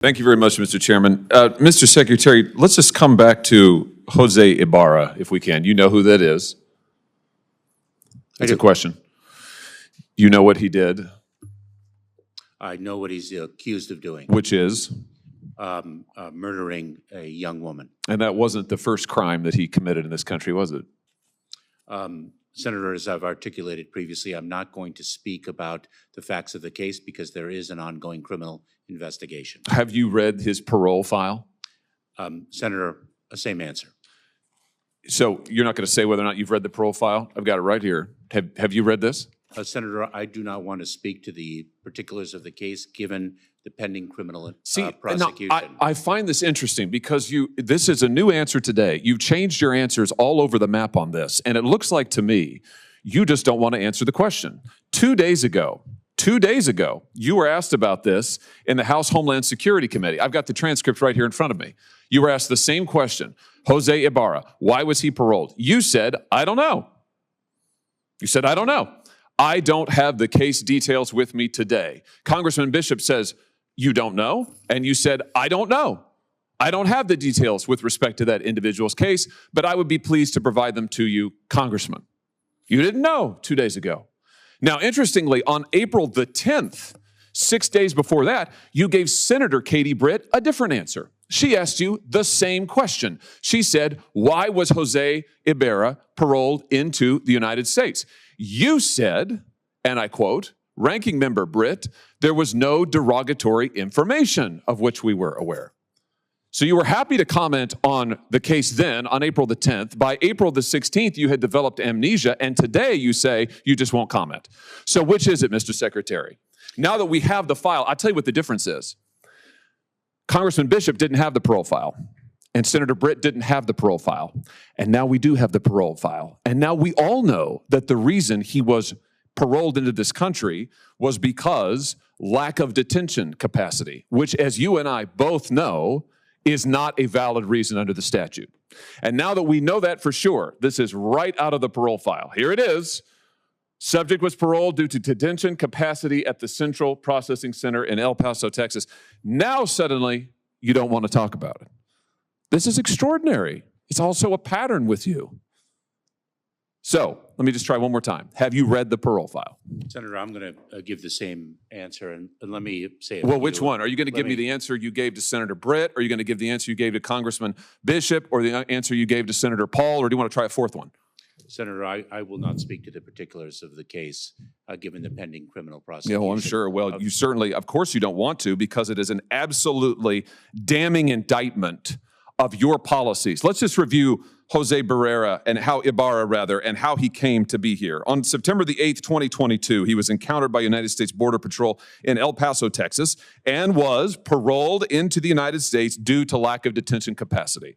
Thank you very much, Mr. Chairman. Mr. Secretary, let's just come back to Jose Ibarra, if we can. You know who that is. It's a question. You know what he did? I know what he's accused of doing. Which is? Murdering a young woman. And that wasn't the first crime that he committed in this country, was it? Senator, as I've articulated previously, I'm not going to speak about the facts of the case because there is an ongoing criminal investigation. Have you read his parole file? Senator, same answer. So you're not going to say whether or not you've read the parole file? I've got it right here. Have you read this? Senator, I do not want to speak to the particulars of the case given the pending criminal prosecution. Now, I find this interesting because this is a new answer today. You've changed your answers all over the map on this, and it looks like to me you just don't want to answer the question. 2 days ago, you were asked about this in the House Homeland Security Committee. I've got the transcript right here in front of me. You were asked the same question. Jose Ibarra, why was he paroled? You said, I don't know. You said, I don't know. I don't have the case details with me today. Congressman Bishop says, you don't know? And you said, I don't know. I don't have the details with respect to that individual's case, but I would be pleased to provide them to you, Congressman. You didn't know 2 days ago. Now, interestingly, on April the 10th, 6 days before that, you gave Senator Katie Britt a different answer. She asked you the same question. She said, why was Jose Ibarra paroled into the United States? You said, and I quote, Ranking Member Britt, there was no derogatory information of which we were aware. So you were happy to comment on the case then on April the 10th. By April the 16th, you had developed amnesia, and today you say you just won't comment. So which is it, Mr. Secretary? Now that we have the file, I'll tell you what the difference is. Congressman Bishop didn't have the parole file, and Senator Britt didn't have the parole file, and now we do have the parole file. And now we all know that the reason he was paroled into this country was because lack of detention capacity, which, as you and I both know, is not a valid reason under the statute. And now that we know that for sure, this is right out of the parole file. Here it is. Subject was paroled due to detention capacity at the Central Processing Center in El Paso, Texas. Now suddenly you don't want to talk about it. This is extraordinary. It's also a pattern with you. So let me just try one more time. Have you read the parole file? Senator, I'm going to give the same answer, and let me say well, which one? Are you going to give me the answer you gave to Senator Britt? Or are you going to give the answer you gave to Congressman Bishop? Or the answer you gave to Senator Paul? Or do you want to try a fourth one? Senator, I will not speak to the particulars of the case given the pending criminal prosecution. Yeah, well, I'm sure. Well, you certainly, of course you don't want to, because it is an absolutely damning indictment of your policies. Let's just review Jose Ibarra, and how he came to be here. On September the 8th, 2022, he was encountered by United States Border Patrol in El Paso, Texas, and was paroled into the United States due to lack of detention capacity.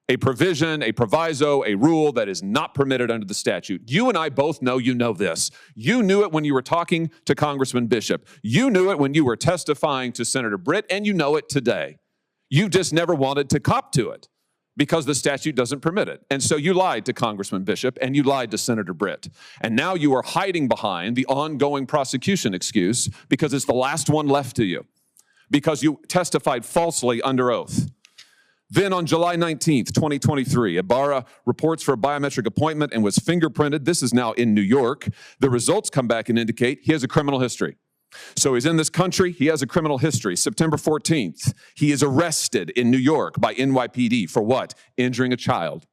A provision, a proviso, a rule that is not permitted under the statute. You and I both know you know this. You knew it when you were talking to Congressman Bishop. You knew it when you were testifying to Senator Britt, and you know it today. You just never wanted to cop to it because the statute doesn't permit it. And so you lied to Congressman Bishop and you lied to Senator Britt. And now you are hiding behind the ongoing prosecution excuse because it's the last one left to you, because you testified falsely under oath. Then on July 19th, 2023, Ibarra reports for a biometric appointment and was fingerprinted. This is now in New York. The results come back and indicate he has a criminal history. So he's in this country, he has a criminal history. September 14th, he is arrested in New York by NYPD for what? Injuring a child.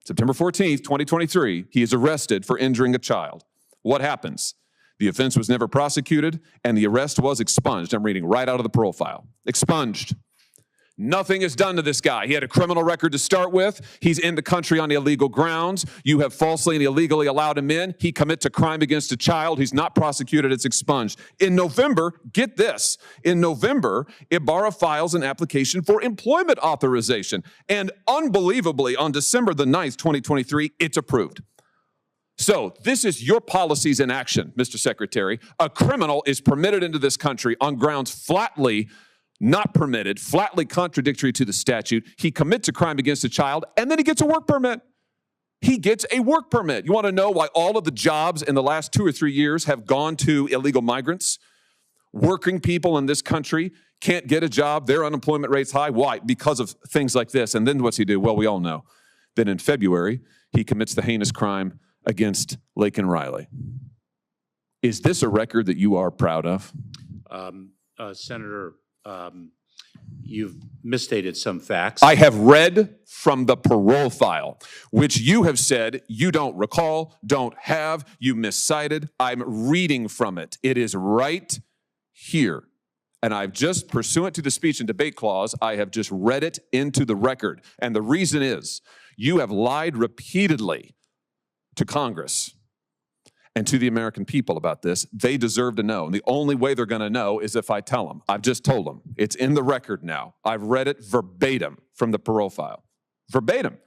September 14th, 2023, he is arrested for injuring a child. What happens? The offense was never prosecuted and the arrest was expunged. I'm reading right out of the parole file. Expunged. Nothing is done to this guy. He had a criminal record to start with. He's in the country on illegal grounds. You have falsely and illegally allowed him in. He commits a crime against a child. He's not prosecuted. It's expunged. In November, get this, in November, Ibarra files an application for employment authorization. And unbelievably, on December the 9th, 2023, it's approved. So this is your policies in action, Mr. Secretary. A criminal is permitted into this country on grounds flatly not permitted, flatly contradictory to the statute. He commits a crime against a child, and then he gets a work permit. He gets a work permit. You want to know why all of the jobs in the last 2 or 3 years have gone to illegal migrants? Working people in this country can't get a job, their unemployment rate's high. Why? Because of things like this. And then what's he do? Well, we all know. Then in February, he commits the heinous crime against Laken Riley. Is this a record that you are proud of? Senator, you've misstated some facts. I have read from the parole file, which you have said you don't recall, don't have, you miscited. I'm reading from it. It is right here. And I've just, pursuant to the speech and debate clause, I have just read it into the record. And the reason is, you have lied repeatedly to Congress and to the American people about this. They deserve to know. And the only way they're going to know is if I tell them. I've just told them. It's in the record now. I've read it verbatim from the parole file. Verbatim.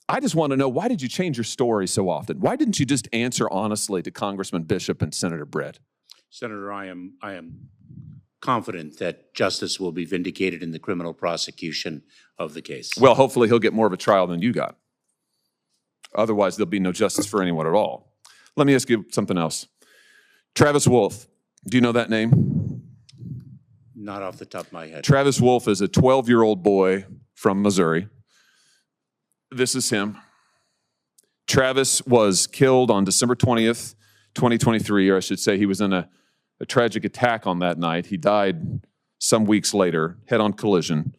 I just want to know, why did you change your story so often? Why didn't you just answer honestly to Congressman Bishop and Senator Brett? Senator, I am confident that justice will be vindicated in the criminal prosecution of the case. Well, hopefully he'll get more of a trial than you got. Otherwise, there'll be no justice for anyone at all. Let me ask you something else. Travis Wolf, do you know that name? Not off the top of my head. Travis Wolf is a 12-year-old boy from Missouri. This is him. Travis was killed on December 20th, 2023, or I should say he was in a tragic attack on that night. He died some weeks later, head-on collision.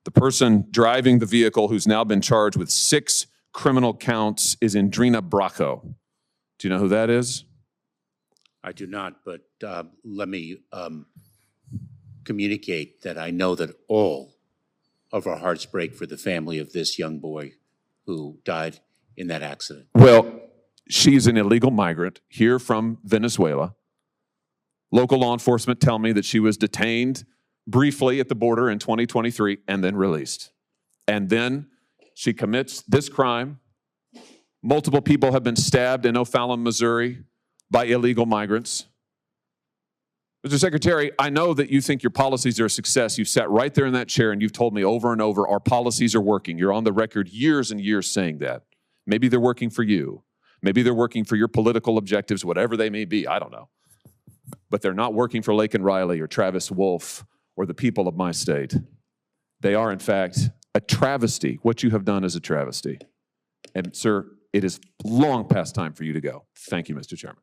The person driving the vehicle, who's now been charged with 6 criminal counts, is Indrina Bracco. Do you know who that is? I do not, but let me communicate that I know that all of our hearts break for the family of this young boy who died in that accident. Well, she's an illegal migrant here from Venezuela. Local law enforcement tell me that she was detained briefly at the border in 2023 and then released. And then she commits this crime. Multiple people have been stabbed in O'Fallon, Missouri by illegal migrants. Mr. Secretary, I know that you think your policies are a success. You've sat right there in that chair and you've told me over and over our policies are working. You're on the record years and years saying that. Maybe they're working for you. Maybe they're working for your political objectives, whatever they may be. I don't know. But they're not working for Laken Riley or Travis Wolf or the people of my state. They are, in fact, a travesty. What you have done is a travesty. And, sir, it is long past time for you to go. Thank you, Mr. Chairman.